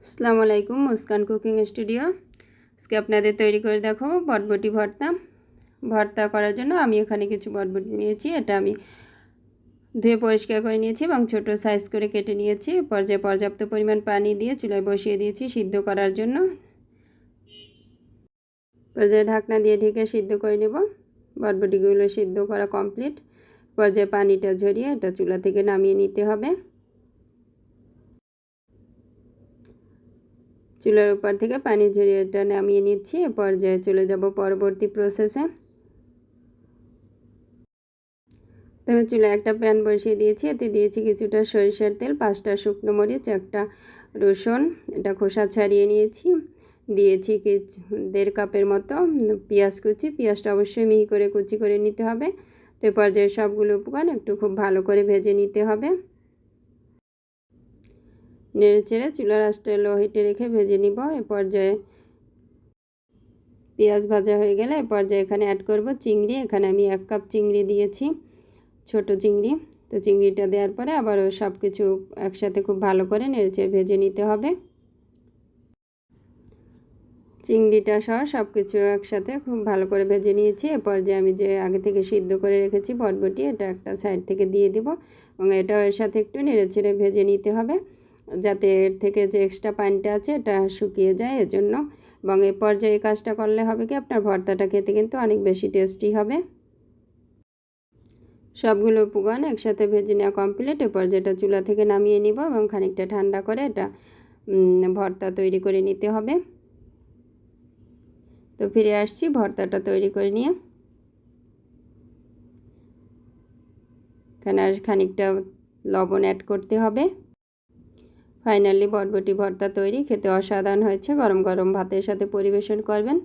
আসসালামু আলাইকুম, Muskan cooking studio. আজকে আপনাদের তৈরি করে দেখাবো বটবটি ভর্তা। ভর্তা করার জন্য আমি এখানে কিছু বটবটি নিয়েছি। এটা আমি ধুয়ে পরিষ্কার করে নিয়েছি এবং ছোট সাইজ করে কেটে নিয়েছি। পর্যাপ্ত পরিমাণ পানি দিয়ে চুলায় বসিয়ে দিয়েছি সিদ্ধ করার জন্য। পর্যায়ে ঢাকনা দিয়ে ঢেকে সিদ্ধ করে নেব। বটবটিগুলো সিদ্ধ করা কমপ্লিট। পর্যায়ে পানিটা ঝরিয়ে এটা চুলা থেকে নামিয়ে নিতে হবে। চুলার উপর থেকে পানি ঝরিয়ে এটা নামিয়ে নিচ্ছি। এ পর্যায়ে চলে যাব পরবর্তী প্রসেসে। তো আমি চুলায় একটা প্যান বসিয়ে দিয়েছি। এতে দিয়েছি কিছুটা সরিষার তেল, 5টা শুকনো মরিচ, একটা রসুন, এটা খোসা ছাড়িয়ে নিয়েছি। দিয়েছি কিছু 1.5 কাপের মতো পেঁয়াজ কুচি। পেঁয়াজটা অবশ্যই মিহি করে কুচি করে নিতে হবে। তো এই পর্যায়ে সবগুলো উপকরণ একটু খুব ভালো করে ভেজে নিতে হবে। নেড়ে চেড়ে চুলার আঁচটা লো হিটে রেখে ভেজে নিব। এ পর্যায়ে পেঁয়াজ ভাজা হয়ে গেলে এ পর্যায়ে এখানে অ্যাড করব চিংড়ি। এখানে আমি 1 কাপ চিংড়ি দিয়েছি, ছোট চিংড়ি। তো চিংড়িটা দেওয়ার পরে আবারও সব কিছু একসাথে খুব ভালো করে নেড়েচেড়ে ভেজে নিতে হবে। চিংড়িটা সহ সব কিছু একসাথে খুব ভালো করে ভেজে নিয়েছি। এ পর্যায়ে আমি যে আগে থেকে সিদ্ধ করে রেখেছি বটবটি, এটা একটা সাইড থেকে দিয়ে দিব এবং এটাও এর সাথে একটু নেড়েচেড়ে ভেজে নিতে হবে, যাতে এর থেকে যে এক্সট্রা পানিটা আছে এটা শুকিয়ে যায় এজন্য। এবং এই পর্যায়ে কাজটা করলে হবে কি আপনার ভর্তাটা খেতে কিন্তু অনেক বেশি টেস্টি হবে। সবগুলো উপকরণ একসাথে ভেজে নেওয়া কমপ্লিট। এরপর যেটা চুলা থেকে নামিয়ে নিব এবং খানিকটা ঠান্ডা করে এটা ভর্তা তৈরি করে নিতে হবে। তো ফিরে আসছি ভর্তাটা তৈরি করে নিয়ে। এখানে আর খানিকটা লবণ অ্যাড করতে হবে। ফাইনালি বটবটি ভর্তা তৈরি। খেতে অসাধারণ হয়েছে। গরম গরম ভাতের সাথে পরিবেশন করবেন।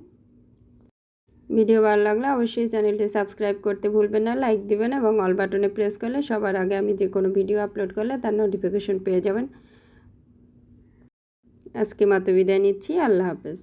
ভিডিও ভালো লাগলে অবশ্যই চ্যানেলটি সাবস্ক্রাইব করতে ভুলবেন না, লাইক দিবেন এবং অল বাটনে প্রেস করলে সবার আগে আমি যে কোনো ভিডিও আপলোড করলে তার নোটিফিকেশন পেয়ে যাবেন। আজকে মতো বিদায় নিচ্ছি। আল্লাহ হাফেজ।